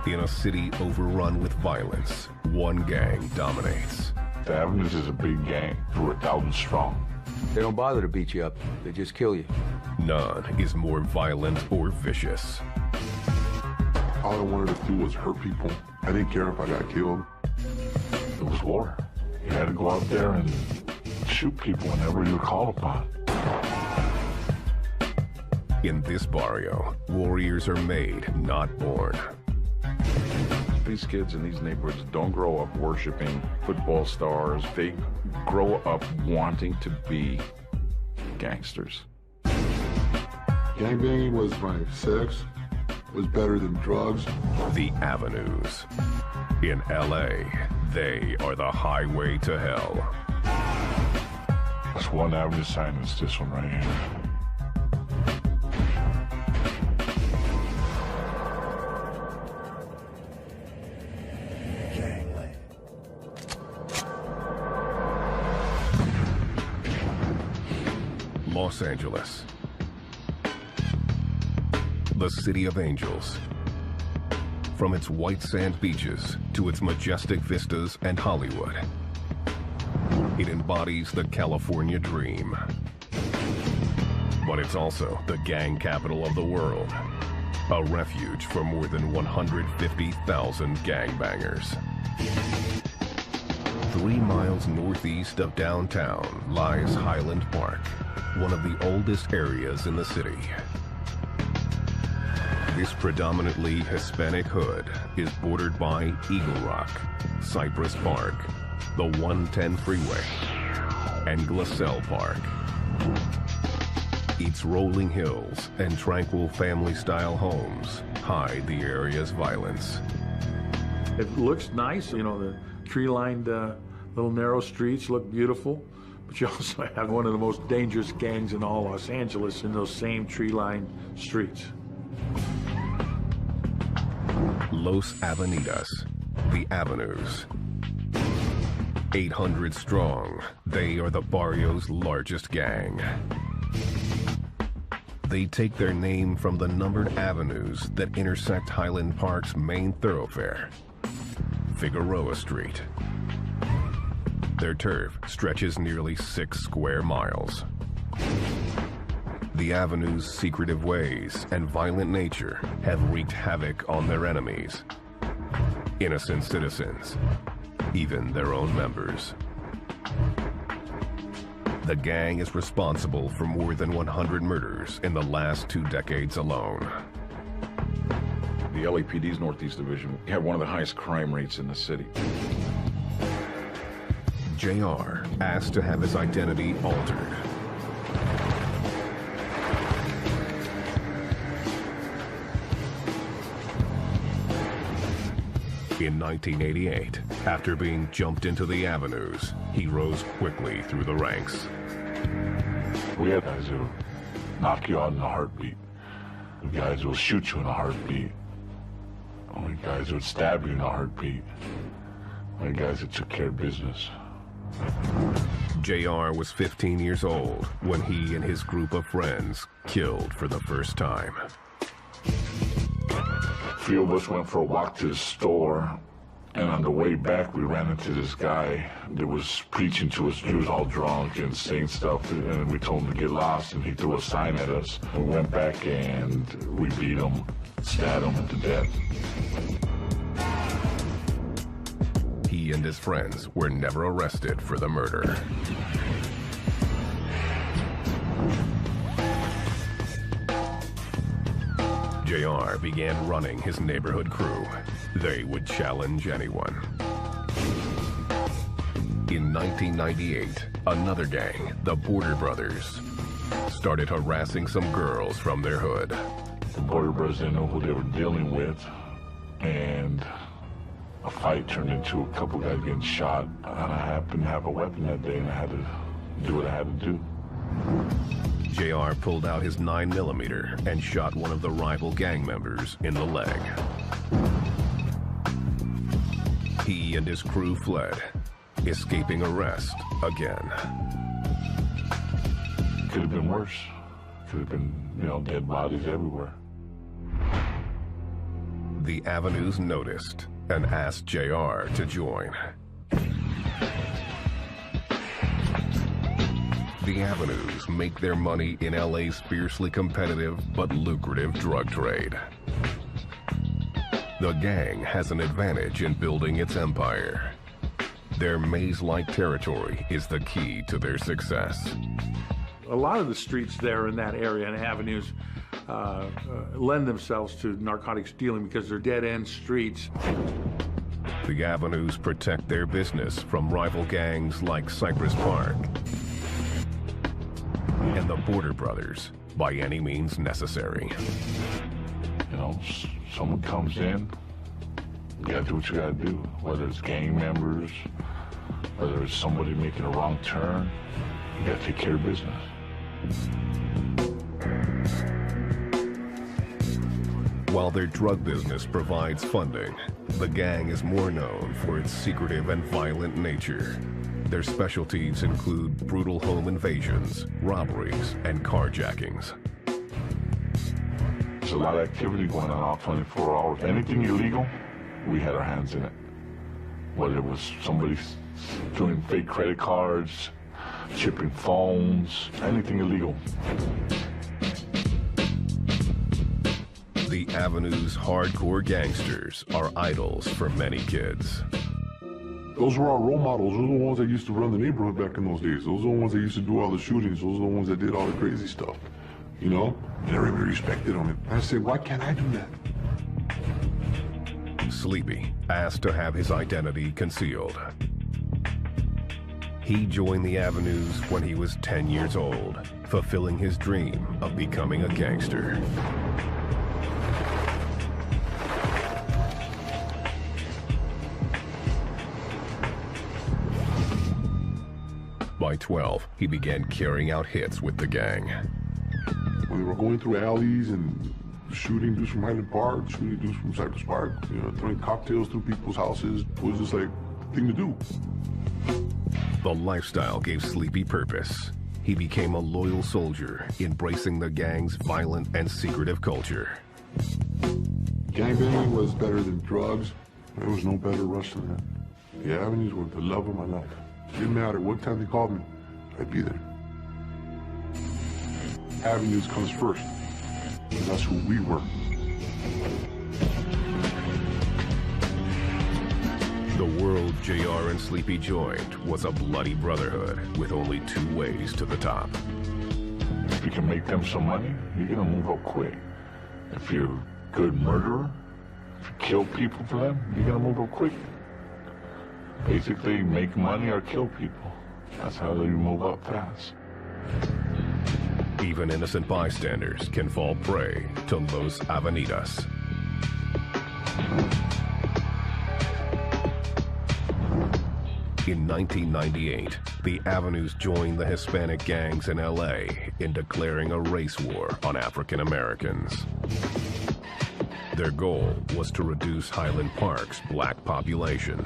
In a city overrun with violence, one gang dominates. The Avenues is a big gang. We're 1,000 strong. They don't bother to beat you up. They just kill you. None is more violent or vicious. All I wanted to do was hurt people. I didn't care if I got killed. It was war. You had to go out there and shoot people whenever you were called upon. In this barrio, warriors are made, not born. These kids in these neighborhoods don't grow up worshiping football stars. They grow up wanting to be gangsters. Gangbanging was my sex. It was better than drugs. The Avenues. In LA, they are the highway to hell. That's one Avenue sign. It's this one right here. Los Angeles, the city of angels. From its white sand beaches to its majestic vistas and Hollywood, it embodies the California dream. But it's also the gang capital of the world, a refuge for more than 150,000 gangbangers. 3 miles northeast of downtown lies Highland Park, one of the oldest areas in the city. This predominantly Hispanic hood is bordered by Eagle Rock, Cypress Park, the 110 freeway, and Glassell Park. Its rolling hills and tranquil family-style homes hide the area's violence. It looks nice, you know, the tree-lined little narrow streets look beautiful, but you also have one of the most dangerous gangs in all Los Angeles in those same tree-lined streets. Los Avenidas, the Avenues. 800 strong, they are the barrio's largest gang. They take their name from the numbered avenues that intersect Highland Park's main thoroughfare, Figueroa Street. Their turf stretches nearly 6 square miles. The Avenue's secretive ways and violent nature have wreaked havoc on their enemies, innocent citizens, even their own members. The gang is responsible for more than 100 murders in the last 2 decades alone. The LAPD's Northeast Division have one of the highest crime rates in the city. JR asked to have his identity altered. In 1988, after being jumped into the Avenues, he rose quickly through the ranks. We had guys who knock you out in a heartbeat. The guys who will shoot you in a heartbeat. Only guys who would stab you in a heartbeat. Only guys that took care of business. JR was 15 years old when he and his group of friends killed for the first time. 3 of us went for a walk to the store, and on the way back we ran into this guy that was preaching to us. He was all drunk and saying stuff, and we told him to get lost, and he threw a sign at us. We went back and we beat him, stabbed him to death. He and his friends were never arrested for the murder. JR began running his neighborhood crew. They would challenge anyone. In 1998, another gang, the Border Brothers, started harassing some girls from their hood. The Border Brothers didn't know who they were dealing with, and a fight turned into a couple guys getting shot. And I happened to have a weapon that day, and I had to do what I had to do. JR pulled out his 9mm and shot one of the rival gang members in the leg. He and his crew fled, escaping arrest again. Could have been worse. Could have been, dead bodies everywhere. The Avenues noticed and asked JR to join. The Avenues make their money in LA's fiercely competitive but lucrative drug trade. The gang has an advantage in building its empire. Their maze-like territory is the key to their success. A lot of the streets there in that area and avenues lend themselves to narcotics dealing because they're dead-end streets. The Avenues protect their business from rival gangs like Cypress Park and the Border Brothers by any means necessary. You know, someone comes in, you gotta do what you gotta do. Whether it's gang members, whether it's somebody making a wrong turn, you gotta take care of business. While their drug business provides funding, the gang is more known for its secretive and violent nature. Their specialties include brutal home invasions, robberies, and carjackings. There's a lot of activity going on all 24 hours. Anything illegal, we had our hands in it. Whether it was somebody doing fake credit cards, chipping phones, anything illegal. The Avenues' hardcore gangsters are idols for many kids. Those were our role models. Those are the ones that used to run the neighborhood back in those days. Those are the ones that used to do all the shootings. Those are the ones that did all the crazy stuff. You know? And everybody respected them. And I said, why can't I do that? Sleepy asked to have his identity concealed. He joined the Avenues when he was 10 years old, fulfilling his dream of becoming a gangster. By 12, he began carrying out hits with the gang. When we were going through alleys and shooting dudes from Highland Park, shooting dudes from Cypress Park, you know, throwing cocktails through people's houses was just like the thing to do. The lifestyle gave Sleepy purpose. He became a loyal soldier, embracing the gang's violent and secretive culture. Gangbanging was better than drugs. There was no better rush than that. The Avenues were the love of my life. It didn't matter what time they called me, I'd be there. Avenues comes first, and that's who we were. The world JR and Sleepy joined was a bloody brotherhood with only 2 ways to the top. If you can make them some money, you're gonna move up quick. If you're a good murderer, if you kill people for them, you're gonna move up quick. Basically, make money or kill people. That's how you move up fast. Even innocent bystanders can fall prey to Los Avenidas. In 1998, the Avenues joined the Hispanic gangs in LA in declaring a race war on African Americans. Their goal was to reduce Highland Park's black population.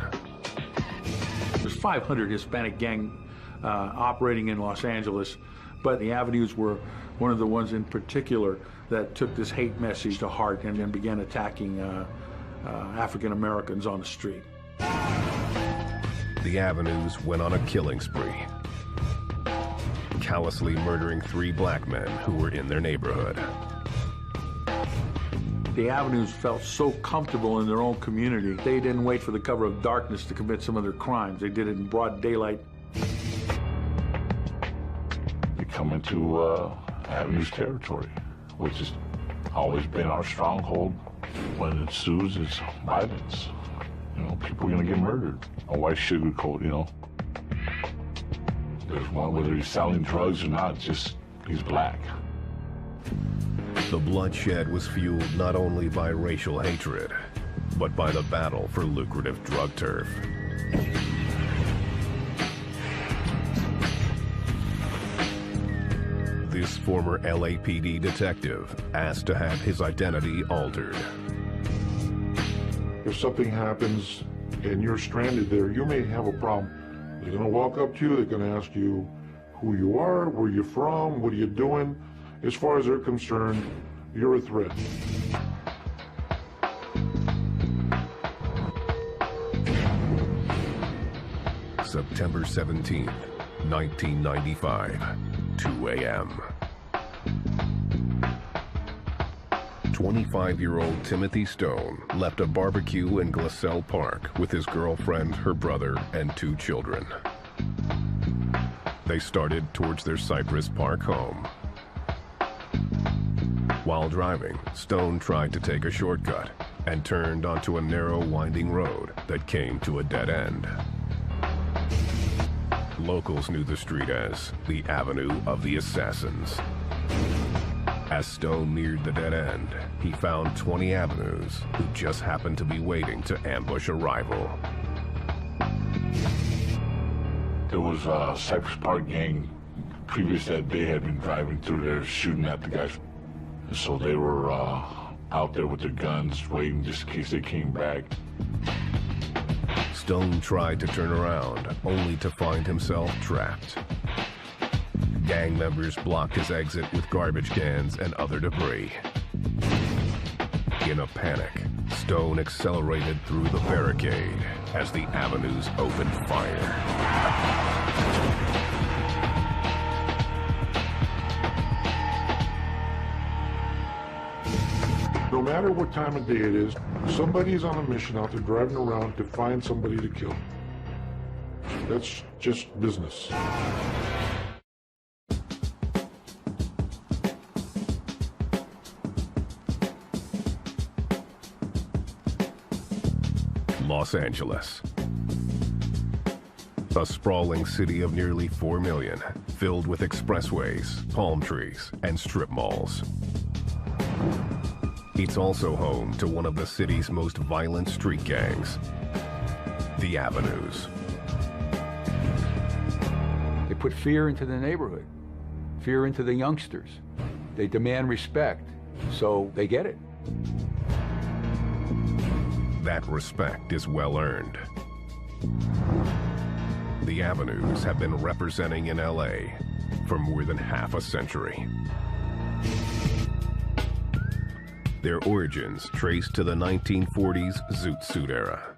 There's 500 Hispanic gang operating in Los Angeles, but the Avenues were one of the ones in particular that took this hate message to heart and then began attacking African Americans on the street. The Avenues went on a killing spree, callously murdering 3 black men who were in their neighborhood. The Avenues felt so comfortable in their own community, they didn't wait for the cover of darkness to commit some of their crimes. They did it in broad daylight. You come into Avenues territory, which has always been our stronghold. When it ensues, it's violence. You know, people are gonna get murdered. A white sugarcoat, you know. There's one, whether he's selling drugs or not, just he's black. The bloodshed was fueled not only by racial hatred, but by the battle for lucrative drug turf. This former LAPD detective asked to have his identity altered. If something happens and you're stranded there, you may have a problem. They're gonna walk up to you, they're gonna ask you who you are, where you're from, what are you doing. As far as they're concerned, you're a threat. September 17th, 1995, 2 a.m. 25-year-old Timothy Stone left a barbecue in Glassell Park with his girlfriend, her brother, and 2 children. They started towards their Cypress Park home. While driving, Stone tried to take a shortcut and turned onto a narrow, winding road that came to a dead end. Locals knew the street as the Avenue of the Assassins. As Stone neared the dead end, he found 20 Avenues who just happened to be waiting to ambush a rival. There was a Cypress Park gang. Previous that day had been driving through there shooting at the guys. So they were out there with their guns waiting just in case they came back. Stone tried to turn around, only to find himself trapped. Gang members blocked his exit with garbage cans and other debris. In a panic, Stone accelerated through the barricade as the Avenues opened fire. No matter what time of day it is, somebody's on a mission out there driving around to find somebody to kill. That's just business. Los Angeles. A sprawling city of nearly 4 million, filled with expressways, palm trees, and strip malls. It's also home to one of the city's most violent street gangs, the Avenues. They put fear into the neighborhood, fear into the youngsters. They demand respect, so they get it. That respect is well earned. The Avenues have been representing in LA for more than half a century. Their origins trace to the 1940s Zoot Suit era.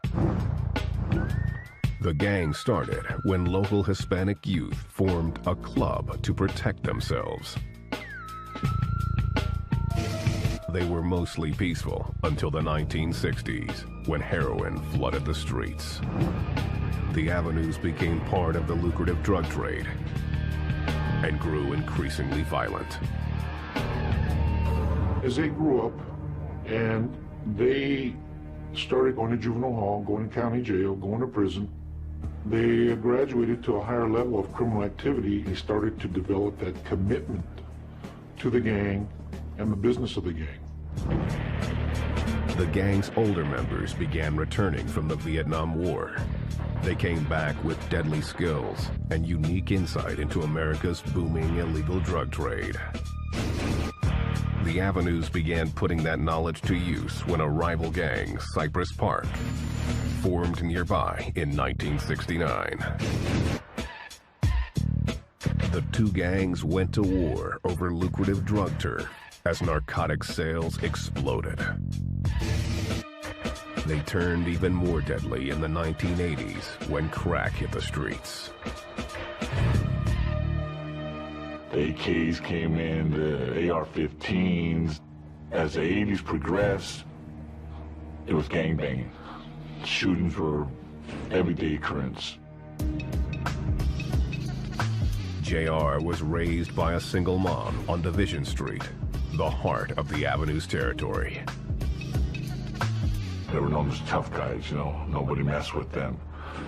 The gang started when local Hispanic youth formed a club to protect themselves. They were mostly peaceful until the 1960s, when heroin flooded the streets. The Avenues became part of the lucrative drug trade and grew increasingly violent. As they grew up and they started going to juvenile hall, going to county jail, going to prison, they graduated to a higher level of criminal activity. They started to develop that commitment to the gang and the business of the gang. The gang's older members began returning from the Vietnam War. They came back with deadly skills and unique insight into America's booming illegal drug trade. The Avenues began putting that knowledge to use when a rival gang, Cypress Park, formed nearby in 1969. The 2 gangs went to war over lucrative drug turf as narcotic sales exploded. They turned even more deadly in the 1980s when crack hit the streets. The AKs came in, the AR-15s. As the 80s progressed, it was gangbanging. Shootings were everyday occurrence. JR was raised by a single mom on Division Street, the heart of the Avenues territory. They were known as tough guys, you know, nobody messed with them.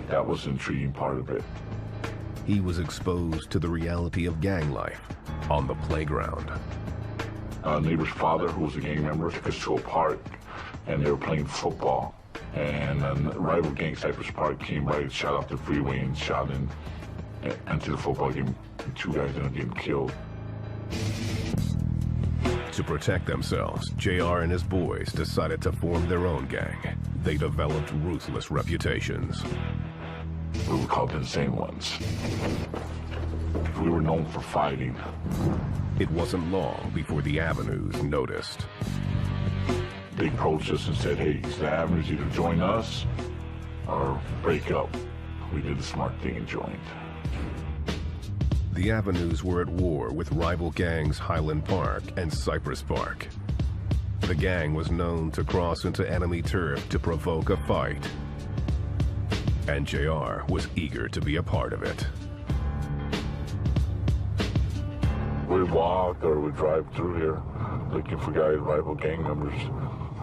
That was the intriguing part of it. He was exposed to the reality of gang life on the playground. A neighbor's father, who was a gang member, took us to a park, and they were playing football. And a rival gang, Cypress Park, came by and shot off the freeway and shot into the football game. 2 guys ended up getting killed. To protect themselves, JR and his boys decided to form their own gang. They developed ruthless reputations. We were called the Insane Ones. We were known for fighting. It wasn't long before the Avenues noticed. They approached us and said, hey, it's the Avenues, either join us or break up. we did the smart thing and joined. The Avenues were at war with rival gangs Highland Park and Cypress Park. The gang was known to cross into enemy turf to provoke a fight, and JR was eager to be a part of it. We'd walk or we'd drive through here looking for guys, rival gang members.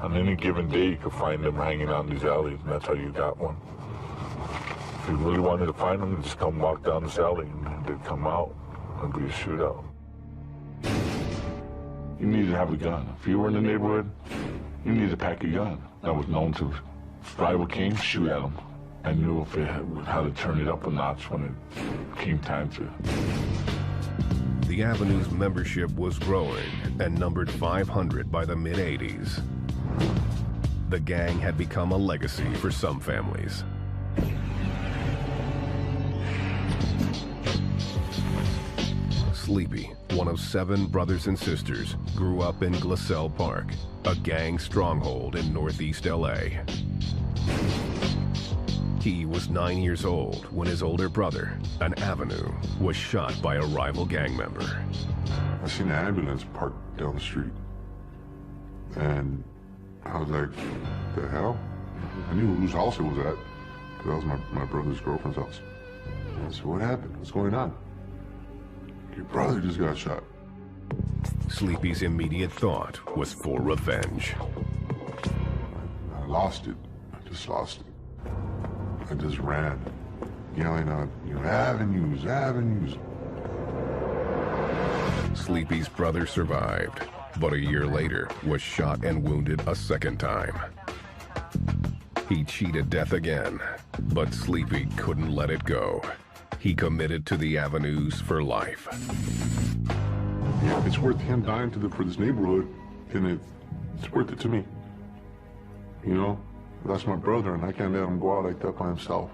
On any given day, you could find them hanging out in these alleys, and that's how you got one. If you really wanted to find them, you'd just come walk down this alley, and they'd come out and be a shootout. You needed to have a gun. If you were in the neighborhood, you needed to pack a gun. That was known to. If rival came, shoot at them. I knew if it how to turn it up a notch when it came time to. The Avenues membership was growing and numbered 500 by the mid-'80s. The gang had become a legacy for some families. Sleepy, one of 7 brothers and sisters, grew up in Glasell Park, a gang stronghold in northeast LA. He was 9 years old when his older brother, an Avenue, was shot by a rival gang member. I seen an ambulance parked down the street, and I was like, the hell? I knew whose house it was at, because that was my brother's girlfriend's house. And I said, what happened? What's going on? Your brother just got shot. Sleepy's immediate thought was for revenge. I lost it. I just lost it. I just ran, yelling out, Avenues, Avenues. Sleepy's brother survived, but a year later was shot and wounded a second time. He cheated death again, but Sleepy couldn't let it go. He committed to the Avenues for life. Yeah, if it's worth him dying for this neighborhood, then it's worth it to me. You know? That's my brother, and I can't let him go out like that by himself.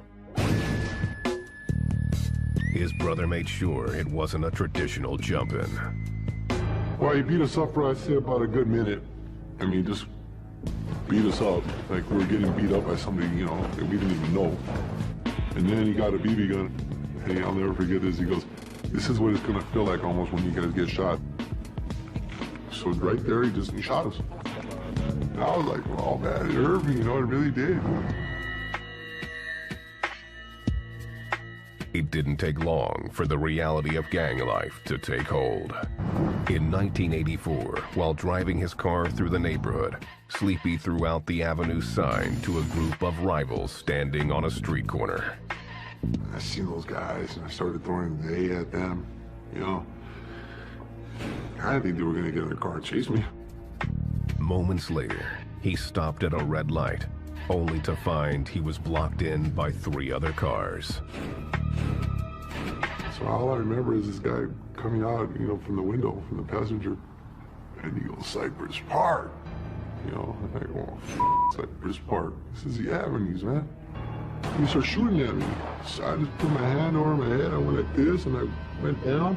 His brother made sure it wasn't a traditional jump-in. Well, he beat us up for, I'd say, about a good minute. I mean, just beat us up. Like we were getting beat up by somebody, that we didn't even know. And then he got a BB gun. Hey, I'll never forget this. He goes, this is what it's going to feel like almost when you guys get shot. So right there, he shot us. And I was like, well, man, it hurt me, it really did. It didn't take long for the reality of gang life to take hold. In 1984, while driving his car through the neighborhood, Sleepy threw out the Avenue sign to a group of rivals standing on a street corner. I seen those guys, and I started throwing the A at them, I didn't think they were going to get in the car and chase me. Moments later, he stopped at a red light, only to find he was blocked in by 3 other cars. So all I remember is this guy coming out, from the window, from the passenger, and he goes, Cypress Park. And I go, Cypress Park. This is the Avenues, man. And he started shooting at me. So I just put my hand over my head, I went like this, and I went down.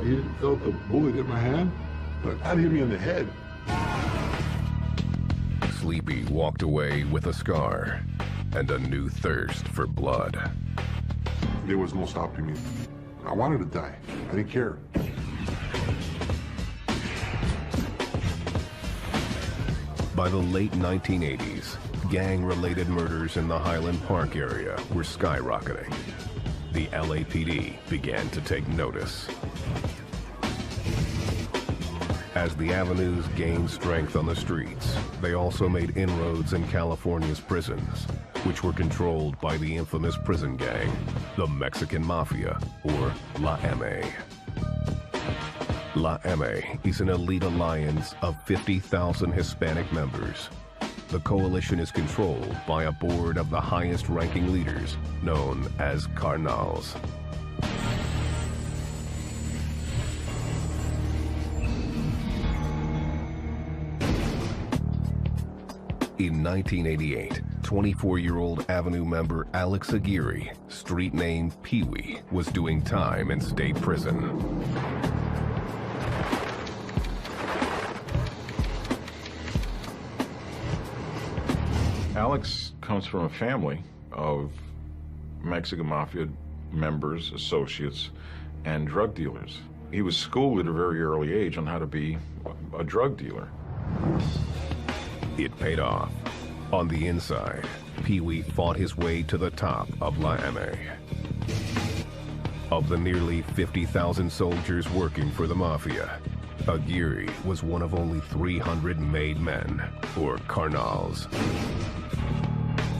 He felt the bullet hit my hand, but that hit me in the head. Sleepy walked away with a scar and a new thirst for blood. There was no stopping me. I wanted to die. I didn't care. By the late 1980s, gang-related murders in the Highland Park area were skyrocketing. The LAPD began to take notice. As the Avenues gained strength on the streets, they also made inroads in California's prisons, which were controlled by the infamous prison gang, the Mexican Mafia, or La M.A. La M.A. is an elite alliance of 50,000 Hispanic members. The coalition is controlled by a board of the highest-ranking leaders, known as carnals. In 1988, 24-year-old Avenue member Alex Aguirre, street name Pee-wee, was doing time in state prison. Alex comes from a family of Mexican Mafia members, associates, and drug dealers. He was schooled at a very early age on how to be a drug dealer. It paid off. On the inside, Pee-wee fought his way to the top of La M.A. Of the nearly 50,000 soldiers working for the Mafia, Aguirre was one of only 300 made men, or carnals.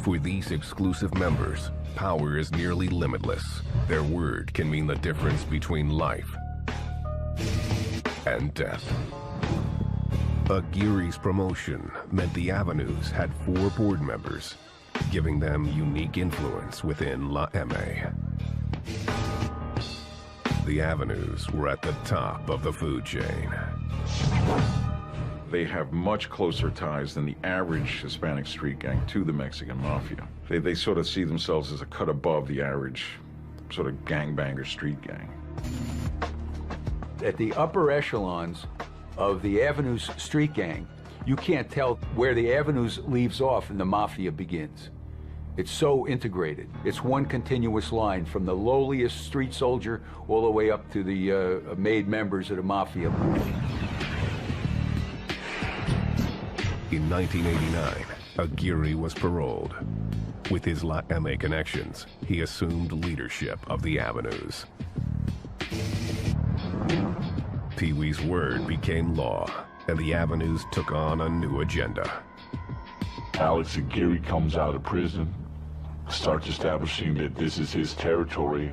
For these exclusive members, power is nearly limitless. Their word can mean the difference between life and death. Aguirre's promotion meant the Avenues had 4 board members, giving them unique influence within La M.A. The Avenues were at the top of the food chain. They have much closer ties than the average Hispanic street gang to the Mexican Mafia. They sort of see themselves as a cut above the average sort of gangbanger street gang. At the upper echelons of the Avenues street gang, you can't tell where the Avenues leaves off and the Mafia begins. It's so integrated. It's one continuous line from the lowliest street soldier all the way up to the made members of the Mafia. In 1989, Aguirre was paroled. With his La M.A. connections, he assumed leadership of the Avenues. Pee-wee's word became law, and the Avenues took on a new agenda. Alex Aguirre comes out of prison, starts establishing that this is his territory.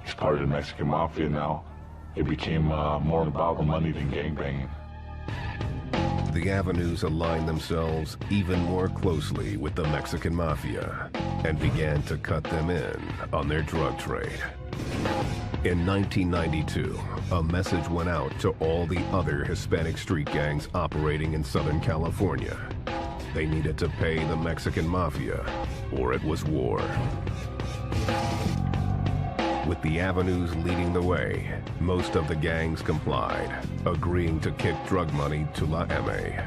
He's part of the Mexican Mafia now. It became more about the money than gangbanging. The Avenues aligned themselves even more closely with the Mexican Mafia and began to cut them in on their drug trade. In 1992, a message went out to all the other Hispanic street gangs operating in Southern California. They needed to pay the Mexican Mafia, or it was war. With the Avenues leading the way, most of the gangs complied, agreeing to kick drug money to La M.A.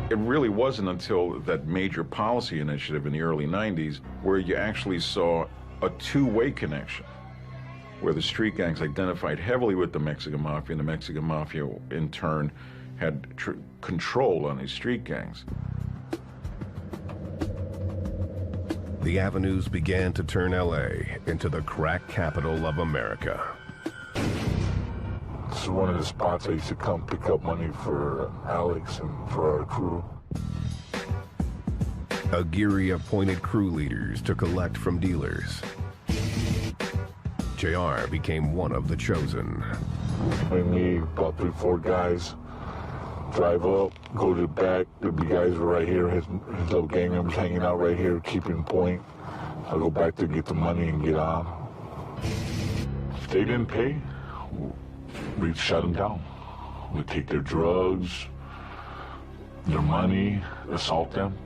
It really wasn't until that major policy initiative in the early 90s where you actually saw a two-way connection, where the street gangs identified heavily with the Mexican Mafia, and the Mexican Mafia, in turn, had control on these street gangs. The Avenues began to turn L.A. into the crack capital of America. This is one of the spots I used to come pick up money for Alex and for our crew. Aguirre appointed crew leaders to collect from dealers. JR became one of the chosen. Me, about 3-4 guys, drive up, go to the back. The big guys were right here. His little gang members hanging out right here, keeping point. I go back to get the money and get on. If they didn't pay, we'd shut them down. We'd take their drugs, their money, assault them.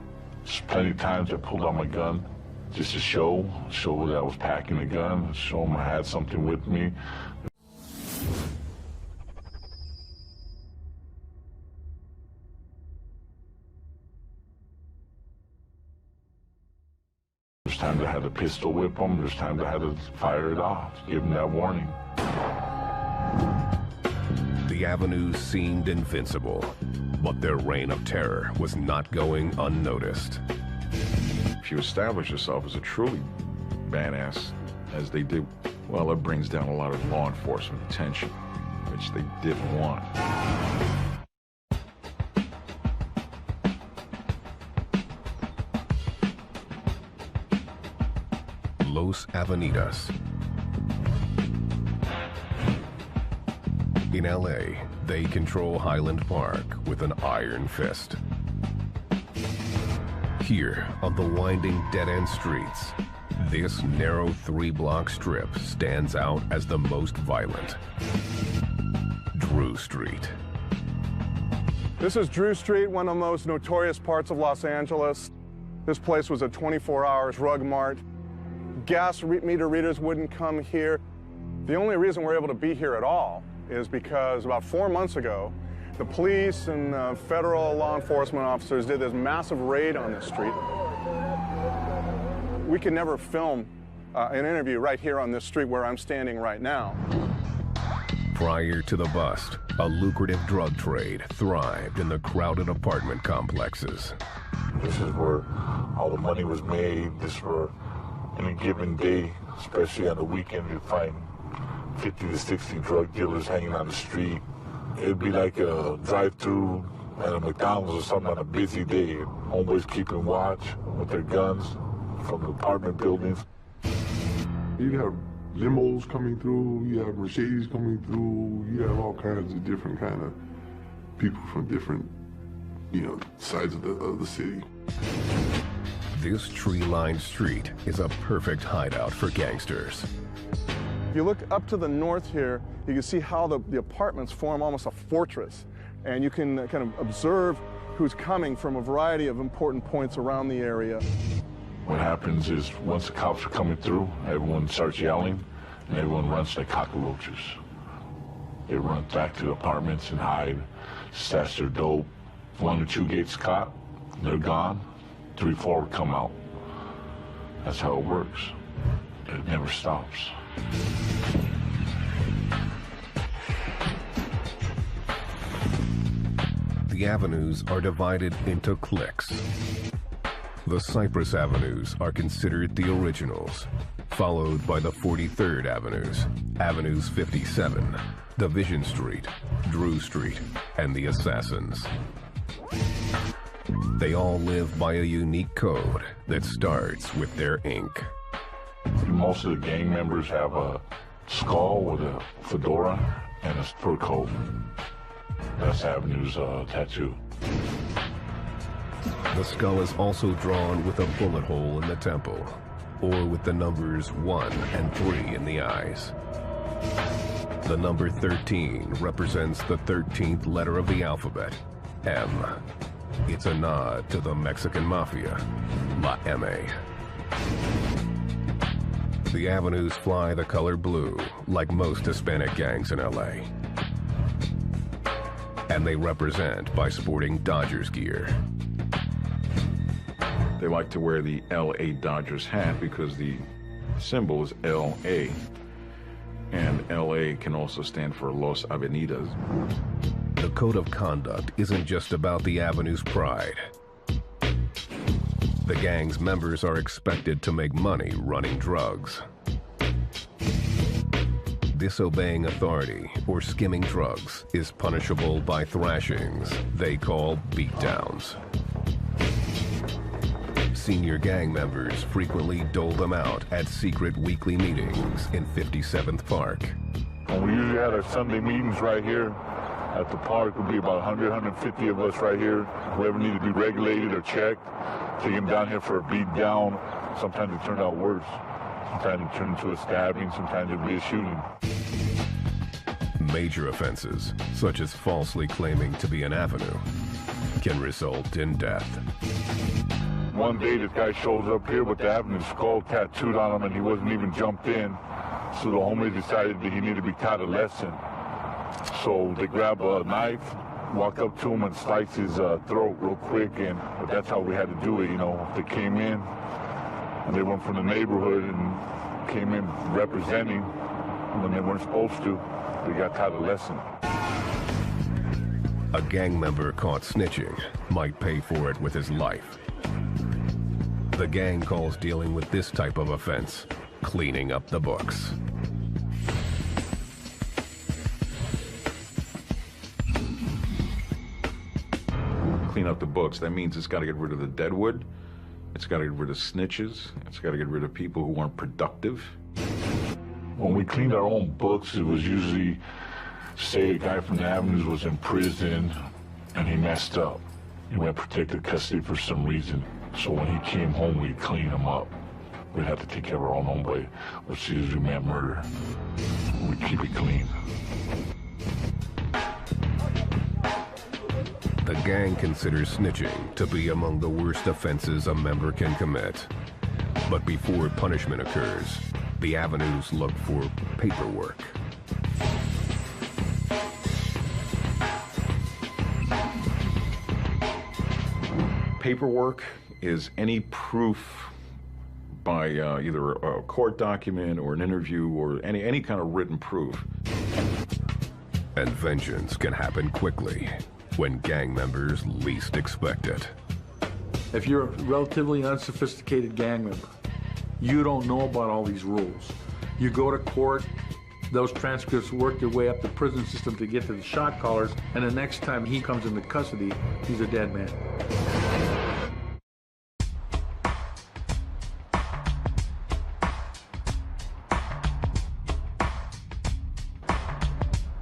There's plenty of times I pulled out my gun just to show that I was packing a gun, show them I had something with me. There's times I had to pistol whip them. There's times I had to fire it off, give them that warning. The Avenues seemed invincible, but their reign of terror was not going unnoticed. If you establish yourself as a truly badass, as they did, well, it brings down a lot of law enforcement attention, which they didn't want. Los Avenidas. In LA, they control Highland Park with an iron fist. Here, on the winding dead-end streets, this narrow 3-block strip stands out as the most violent. Drew Street. This is Drew Street, one of the most notorious parts of Los Angeles. This place was a 24-hour drug mart. Gas meter readers wouldn't come here. The only reason we're able to be here at all is because about 4 months ago, the police and federal law enforcement officers did this massive raid on this street. We could never film an interview right here on this street where I'm standing right now. Prior to the bust, a lucrative drug trade thrived in the crowded apartment complexes. This is where all the money was made. This is where any given day, especially on the weekend, you'd find 50 to 60 drug dealers hanging on the street. It'd be like a drive-through at a McDonald's or something on a busy day. Homeboys keeping watch with their guns from the apartment buildings. You have limos coming through, you have Mercedes coming through, you have all kinds of different kind of people from different, sides of the city. This tree-lined street is a perfect hideout for gangsters. If you look up to the north here, you can see how the apartments form almost a fortress. And you can kind of observe who's coming from a variety of important points around the area. What happens is once the cops are coming through, everyone starts yelling and everyone runs like cockroaches. They run back to the apartments and hide, stash their dope. If 1 or 2 gets caught, they're gone. 3, 4 come out. That's how it works. It never stops. The avenues are divided into cliques. The Cypress Avenues are considered the originals, followed by the 43rd Avenues, Avenues 57, Division Street, Drew Street, and the Assassins. They all live by a unique code that starts with their ink. Most of the gang members have a skull with a fedora and a fur coat. That's Avenue's tattoo. The skull is also drawn with a bullet hole in the temple, or with the numbers 1 and 3 in the eyes. The number 13 represents the 13th letter of the alphabet, M. It's a nod to the Mexican Mafia, La M.A. The avenues fly the color blue, like most Hispanic gangs in L.A. And they represent by sporting Dodgers gear. They like to wear the L.A. Dodgers hat because the symbol is L.A. And L.A. can also stand for Los Avenidas. The code of conduct isn't just about the avenue's pride. The gang's members are expected to make money running drugs. Disobeying authority or skimming drugs is punishable by thrashings they call beatdowns. Senior gang members frequently dole them out at secret weekly meetings in 57th Park. And we usually had our Sunday meetings right here at the park. Would be about 100, 150 of us right here. Whoever needed to be regulated or checked, take them down here for a beat down. Sometimes it turned out worse. Sometimes it turned into a stabbing, sometimes it would be a shooting. Major offenses, such as falsely claiming to be an avenue, can result in death. One day this guy shows up here with the Avenue skull tattooed on him and he wasn't even jumped in. So the homie decided that he needed to be taught a lesson. So they grab a knife, walk up to him and slice his throat real quick, and that's how we had to do it, They came in and they weren't from the neighborhood and came in representing when they weren't supposed to. They got taught a lesson. A gang member caught snitching might pay for it with his life. The gang calls dealing with this type of offense cleaning up the books. Clean up the books. That means it's got to get rid of the deadwood. It's got to get rid of snitches. It's got to get rid of people who aren't productive. When we cleaned our own books, it was usually, say a guy from the Avenues was in prison and he messed up. He went protected custody for some reason. So when he came home, we'd clean him up. We'd have to take care of our own homeboy, which usually meant murder. We'd keep it clean. The gang considers snitching to be among the worst offenses a member can commit. But before punishment occurs, the avenues look for paperwork. Paperwork is any proof by either a court document or an interview or any kind of written proof. And vengeance can happen quickly when gang members least expect it. If you're a relatively unsophisticated gang member, you don't know about all these rules. You go to court, those transcripts work their way up the prison system to get to the shot callers, and the next time he comes into custody, he's a dead man.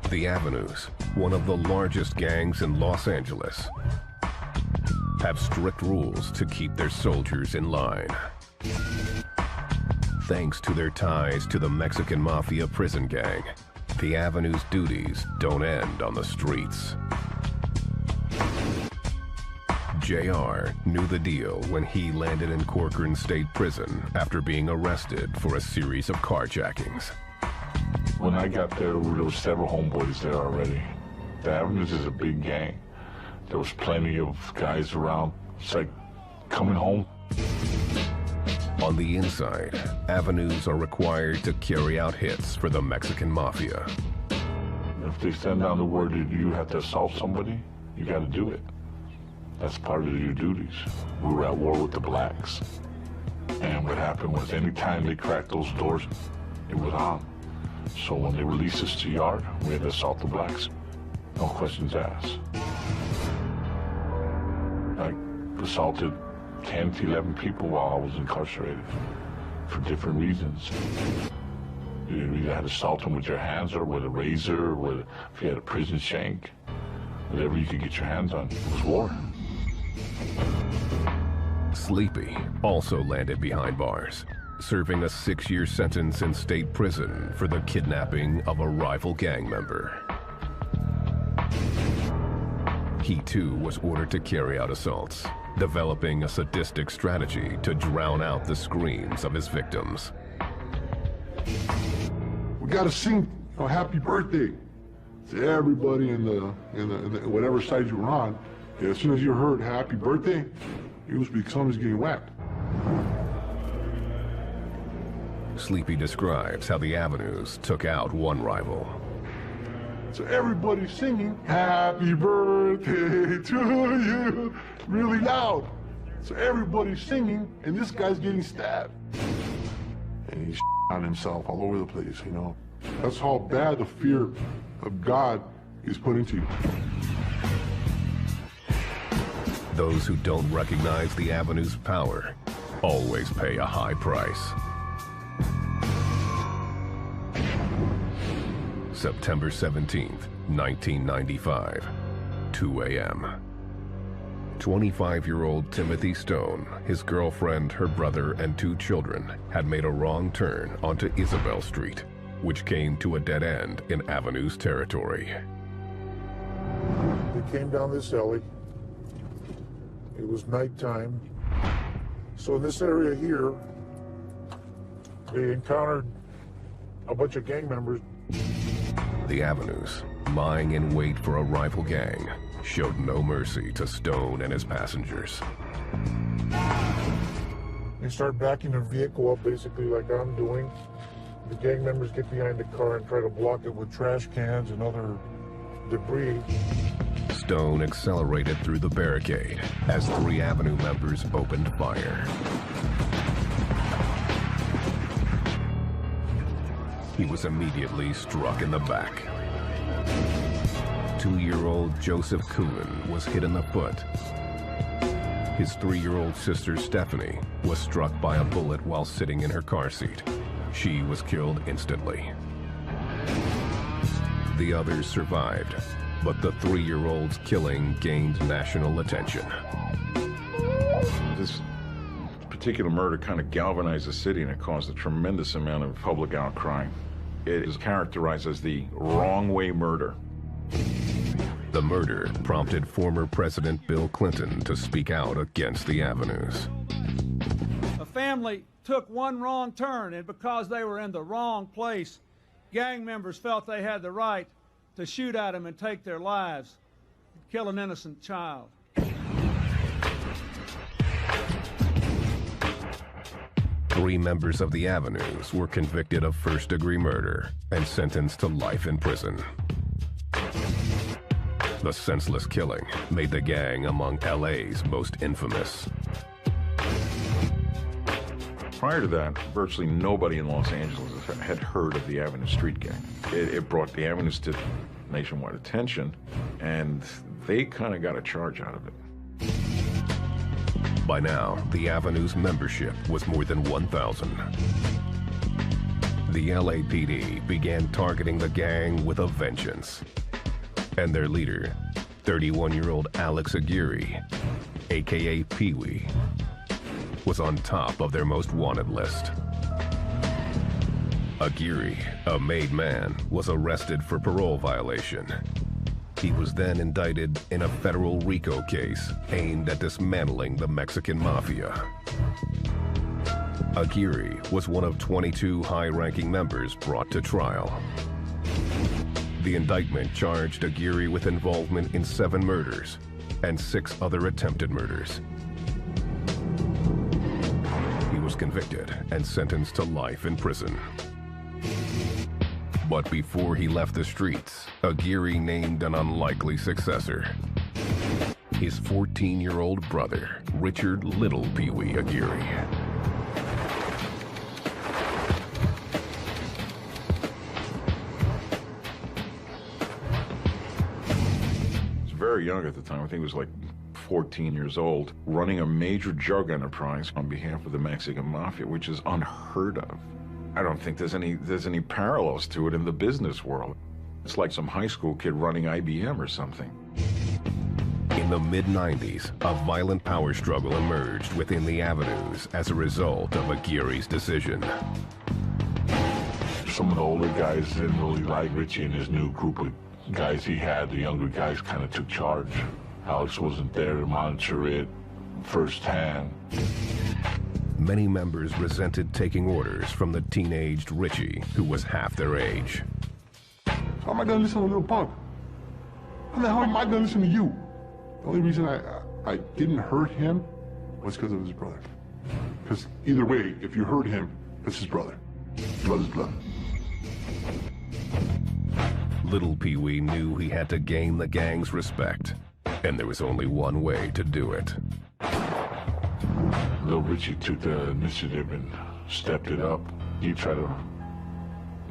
The Avenues, one of the largest gangs in Los Angeles, have strict rules to keep their soldiers in line. Thanks to their ties to the Mexican Mafia prison gang, the Avenue's duties don't end on the streets. JR knew the deal when he landed in Corcoran State Prison after being arrested for a series of carjackings. When I got there were several homeboys there already. The Avenues is a big gang. There was plenty of guys around. It's like coming home. On the inside, Avenues are required to carry out hits for the Mexican Mafia. If they send down the word that you have to assault somebody, you got to do it. That's part of your duties. We were at war with the blacks. And what happened was anytime they cracked those doors, it was on. So when they released us to yard, we had to assault the blacks. No questions asked. I assaulted 10 to 11 people while I was incarcerated for different reasons. You either had to assault them with your hands or with a razor, or with, if you had a prison shank, whatever you could get your hands on. It was war. Sleepy also landed behind bars, serving a 6-year sentence in state prison for the kidnapping of a rival gang member. He too was ordered to carry out assaults, developing a sadistic strategy to drown out the screams of his victims. We gotta sing a happy birthday to everybody in the whatever side you were on. And as soon as you heard happy birthday, it was because somebody's getting whacked. Sleepy describes how the Avenues took out one rival. So everybody's singing happy birthday to you really loud. So everybody's singing and this guy's getting stabbed. And he's on himself all over the place, you know. That's how bad the fear of God is put into you. Those who don't recognize the Avenue's power always pay a high price. September 17th, 1995, 2 a.m. 25-year-old Timothy Stone, his girlfriend, her brother, and 2 children had made a wrong turn onto Isabel Street, which came to a dead end in Avenues territory. They came down this alley. It was nighttime. So in this area here, they encountered a bunch of gang members. The Avenues, lying in wait for a rival gang, showed no mercy to Stone and his passengers. They start backing their vehicle up basically like I'm doing. The gang members get behind the car and try to block it with trash cans and other debris. Stone accelerated through the barricade as 3 Avenue members opened fire. He was immediately struck in the back. 2-year-old Joseph Coonan was hit in the foot. His 3-year-old sister Stephanie was struck by a bullet while sitting in her car seat. She was killed instantly. The others survived, but the 3-year-old's killing gained national attention. This particular murder kind of galvanized the city, and it caused a tremendous amount of public outcry. It is characterized as the wrong way murder. The murder prompted former President Bill Clinton to speak out against the Avenues. A family took one wrong turn, and because they were in the wrong place, gang members felt they had the right to shoot at them and take their lives, kill an innocent child. 3 members of the Avenues were convicted of first-degree murder and sentenced to life in prison. The senseless killing made the gang among LA's most infamous. Prior to that, virtually nobody in Los Angeles had heard of the Avenue Street Gang. It brought the Avenues to nationwide attention, and they kind of got a charge out of it. By now, the Avenue's membership was more than 1,000. The LAPD began targeting the gang with a vengeance. And their leader, 31-year-old Alex Aguirre, a.k.a. Pee-wee, was on top of their most wanted list. Aguirre, a made man, was arrested for parole violation. He was then indicted in a federal RICO case aimed at dismantling the Mexican mafia. Aguirre was one of 22 high-ranking members brought to trial. The indictment charged Aguirre with involvement in 7 murders and 6 other attempted murders. He was convicted and sentenced to life in prison. But before he left the streets, Aguirre named an unlikely successor. His 14-year-old brother, Richard Little Pee-wee Aguirre. He was very young at the time. I think he was like 14 years old, running a major drug enterprise on behalf of the Mexican mafia, which is unheard of. I don't think there's any parallels to it in the business world. It's like some high school kid running IBM or something. In the mid-90s, a violent power struggle emerged within the Avenues as a result of Aguirre's decision. Some of the older guys didn't really like Richie and his new group of guys he had. The younger guys kind of took charge. Alex wasn't there to monitor it firsthand. Many members resented taking orders from the teenaged Richie, who was half their age. How am I gonna listen to a little punk? How the hell am I gonna listen to you? The only reason I didn't hurt him was because of his brother. Because either way, if you hurt him, it's his brother. Blood is blood. Little Pee-wee knew he had to gain the gang's respect, and there was only one way to do it. Little Richie took the initiative and stepped it up. He tried to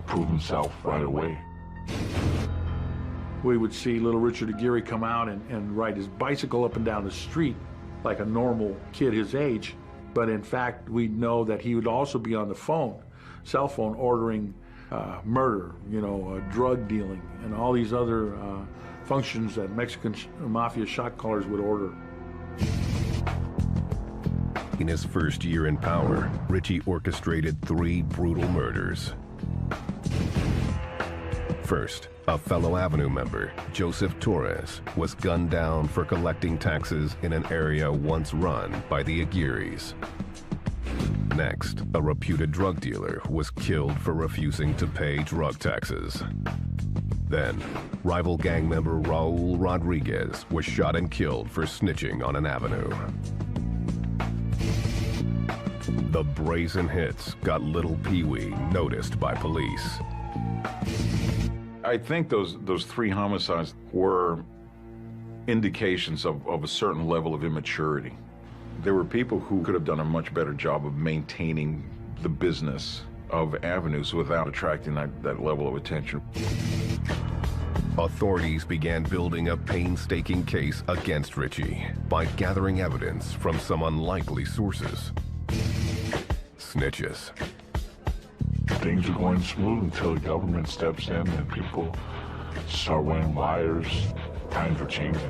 prove himself right away. We would see little Richard Aguirre come out and ride his bicycle up and down the street like a normal kid his age. But in fact, we'd know that he would also be on the phone, cell phone, ordering murder, drug dealing, and all these other functions that Mexican mafia shot callers would order. In his first year in power, Richie orchestrated 3 brutal murders. First, a fellow Avenue member, Joseph Torres, was gunned down for collecting taxes in an area once run by the Aguirres. Next, a reputed drug dealer was killed for refusing to pay drug taxes. Then, rival gang member Raul Rodriguez was shot and killed for snitching on an avenue. The brazen hits got Little Pee-wee noticed by police. I think those 3 homicides were indications of a certain level of immaturity. There were people who could have done a much better job of maintaining the business of Avenues without attracting that level of attention. Authorities began building a painstaking case against Richie by gathering evidence from some unlikely sources. Snitches. Things are going smooth until the government steps in and people start wearing wires. Times are changing.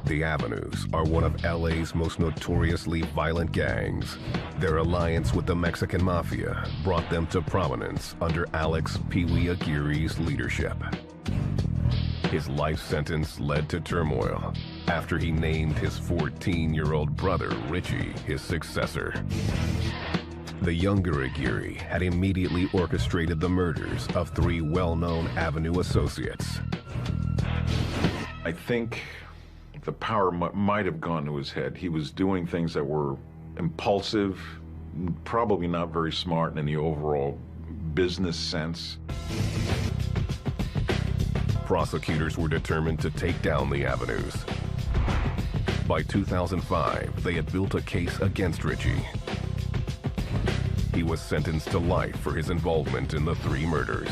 The Avenues are one of LA's most notoriously violent gangs. Their alliance with the Mexican mafia brought them to prominence under Alex Pee-wee Aguirre's leadership. His life sentence led to turmoil after he named his 14-year-old brother, Richie, his successor. The younger Aguirre had immediately orchestrated the murders of 3 well-known Avenue associates. I think the power might have gone to his head. He was doing things that were impulsive, probably not very smart in the overall business sense. Prosecutors were determined to take down the Avenues. By 2005, they had built a case against Ritchie. He was sentenced to life for his involvement in the 3 murders.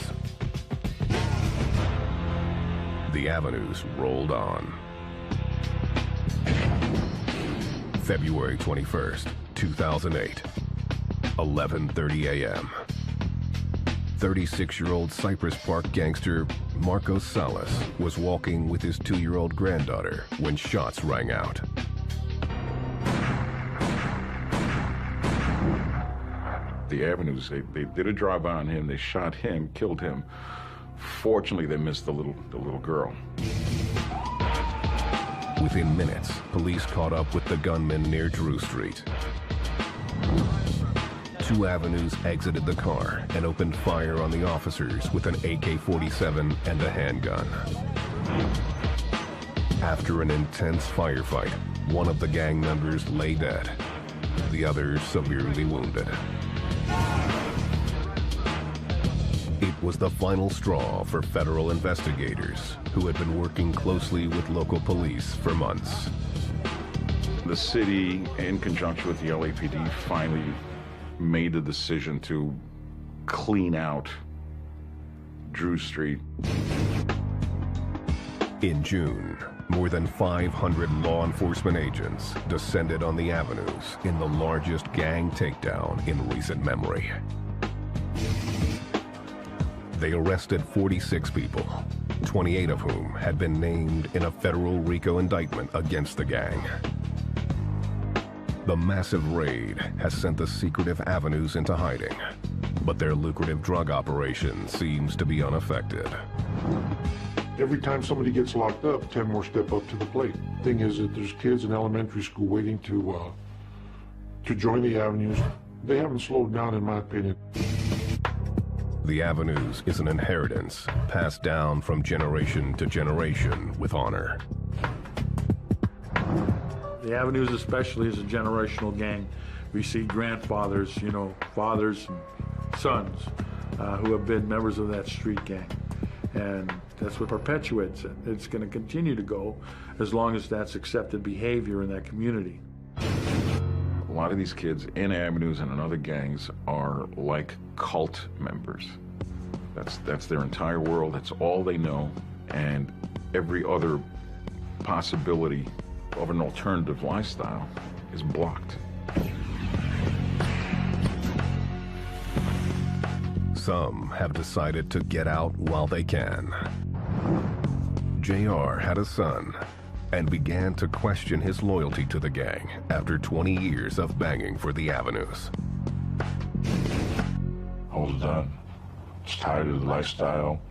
The Avenues rolled on. February 21st, 2008, 11:30 a.m. 36-year-old Cypress Park gangster Marcos Salas was walking with his 2-year-old granddaughter when shots rang out. The Avenues, they did a drive-by on him, they shot him, killed him. Fortunately, they missed the little girl. Within minutes, police caught up with the gunman near Drew Street. 2 Avenues exited the car and opened fire on the officers with an AK-47 and a handgun. After an intense firefight, one of the gang members lay dead, the other severely wounded. It was the final straw for federal investigators who had been working closely with local police for months. The city, in conjunction with the LAPD, finally made the decision to clean out Drew Street. In June, more than 500 law enforcement agents descended on the Avenues in the largest gang takedown in recent memory. They arrested 46 people, 28 of whom had been named in a federal RICO indictment against the gang. The massive raid has sent the secretive Avenues into hiding, but their lucrative drug operation seems to be unaffected. Every time somebody gets locked up, 10 more step up to the plate. Thing is that there's kids in elementary school waiting to join the Avenues. They haven't slowed down, in my opinion. The Avenues is an inheritance passed down from generation to generation with honor. The Avenues especially is a generational gang. We see grandfathers, fathers and sons who have been members of that street gang. And that's what perpetuates it. It's going to continue to go as long as that's accepted behavior in that community. A lot of these kids in Avenues and in other gangs are like cult members. That's their entire world. That's all they know. And every other possibility of an alternative lifestyle is blocked. Some have decided to get out while they can. JR had a son and began to question his loyalty to the gang after 20 years of banging for the Avenues. I was done. Just tired of the lifestyle.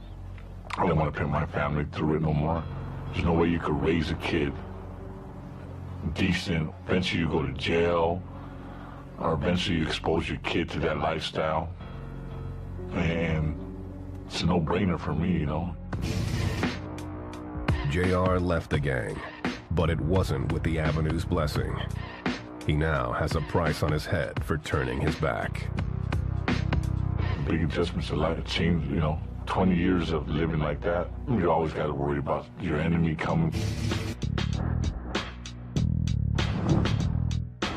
I didn't want to put my family through it no more. There's no way you could raise a kid decent. Eventually you go to jail, or eventually you expose your kid to that lifestyle. And it's a no-brainer for me, JR left the gang, but it wasn't with the Avenues' blessing. He now has a price on his head for turning his back. Big adjustments in life. It changed, 20 years of living like that. You always got to worry about your enemy coming.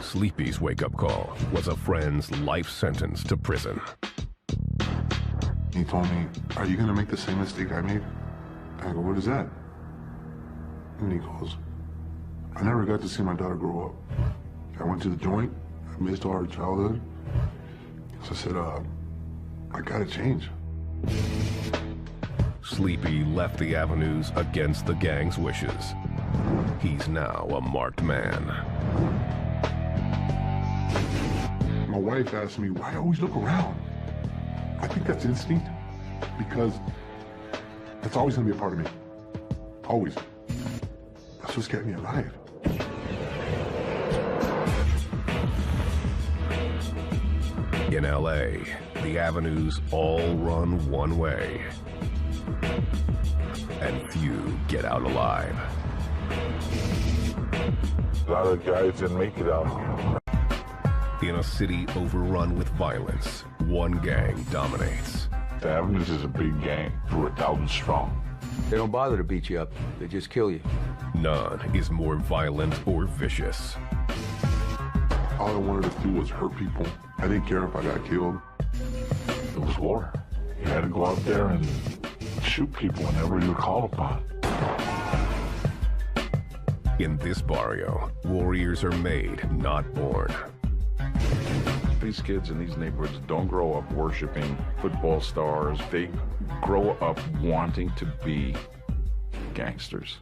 Sleepy's wake-up call was a friend's life sentence to prison. He told me, "Are you gonna make the same mistake I made?" I go, "What is that?" And he goes, "I never got to see my daughter grow up. I went to the joint, I missed all her childhood." So I said, I gotta change. Sleepy left the Avenues against the gang's wishes. He's now a marked man. My wife asked me, "Why always look around?" I think that's instinct, because that's always gonna be a part of me. Always. That's what's kept me alive. In LA, the avenues all run one way, and few get out alive. A lot of guys didn't make it out. In a city overrun with violence, one gang dominates. The Avenues is a big gang. We're 1,000 strong. They don't bother to beat you up. They just kill you. None is more violent or vicious. All I wanted to do was hurt people. I didn't care if I got killed. It was war. You had to go out there and shoot people whenever you were called upon. In this barrio, warriors are made, not born. These kids in these neighborhoods don't grow up worshiping football stars. They grow up wanting to be gangsters.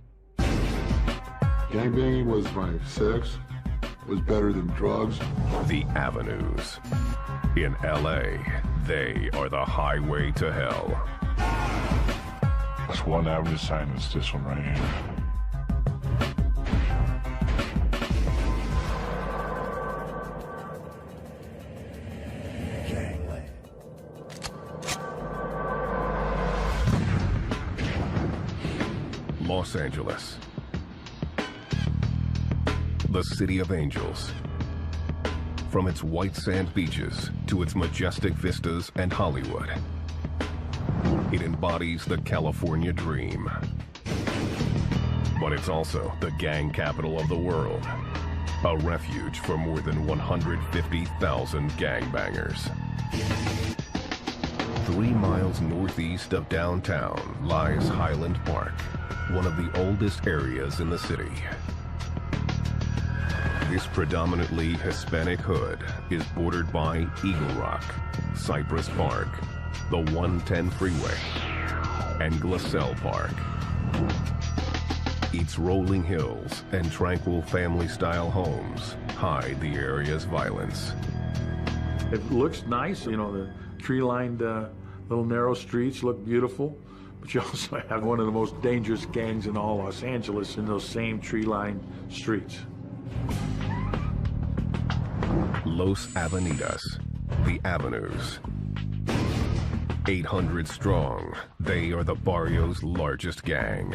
Gangbanging was my sex. It was better than drugs. The Avenues. In LA, they are the highway to hell. That's one avenue sign. It's this one right here. Los Angeles. The city of angels. From its white sand beaches to its majestic vistas and Hollywood, it embodies the California dream. But it's also the gang capital of the world, a refuge for more than 150,000 gangbangers. 3 miles northeast of downtown lies Highland Park, one of the oldest areas in the city. This predominantly Hispanic hood is bordered by Eagle Rock, Cypress Park, the 110 freeway, and Glassell Park. Its rolling hills and tranquil family-style homes hide the area's violence. It looks nice, you know, the tree-lined little narrow streets look beautiful, but you also have one of the most dangerous gangs in all Los Angeles in those same tree-lined streets. Los Avenidas, the Avenues. 800 strong, they are the barrio's largest gang.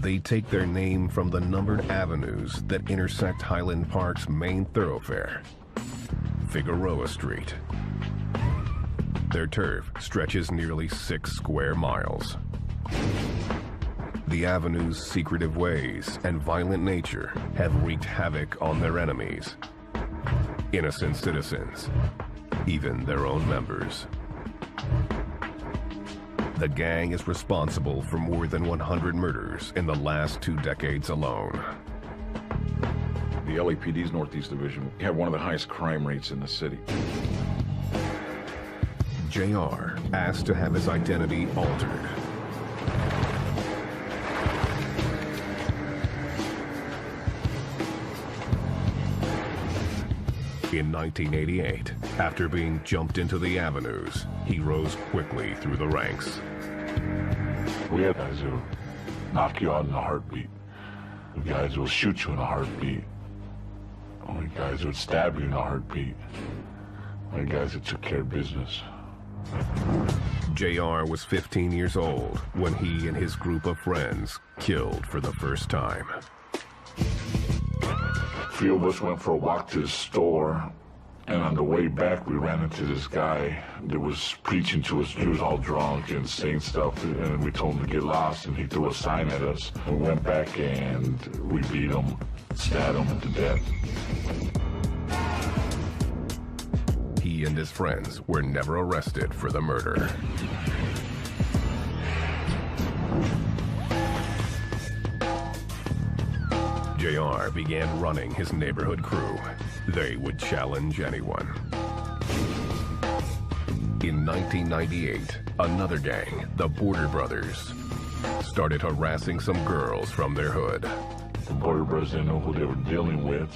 They take their name from the numbered avenues that intersect Highland Park's main thoroughfare, Figueroa Street. Their turf stretches nearly 6 square miles. The Avenue's secretive ways and violent nature have wreaked havoc on their enemies, innocent citizens, even their own members. The gang is responsible for more than 100 murders in the last 2 decades alone. The LAPD's Northeast Division had one of the highest crime rates in the city. JR asked to have his identity altered. In 1988, after being jumped into the Avenues, he rose quickly through the ranks. We had guys who knock you out in a heartbeat. We had guys who will shoot you in a heartbeat. We had guys who would stab you in a heartbeat. We had guys that took care of business. JR was 15 years old when he and his group of friends killed for the first time. A few of us went for a walk to the store, and on the way back we ran into this guy that was preaching to us. He was all drunk and saying stuff, and we told him to get lost, and he threw a sign at us. We went back and we beat him, stabbed him to death. He and his friends were never arrested for the murder. JR began running his neighborhood crew. They would challenge anyone. In 1998, another gang, the Border Brothers, started harassing some girls from their hood. The Border Brothers didn't know who they were dealing with.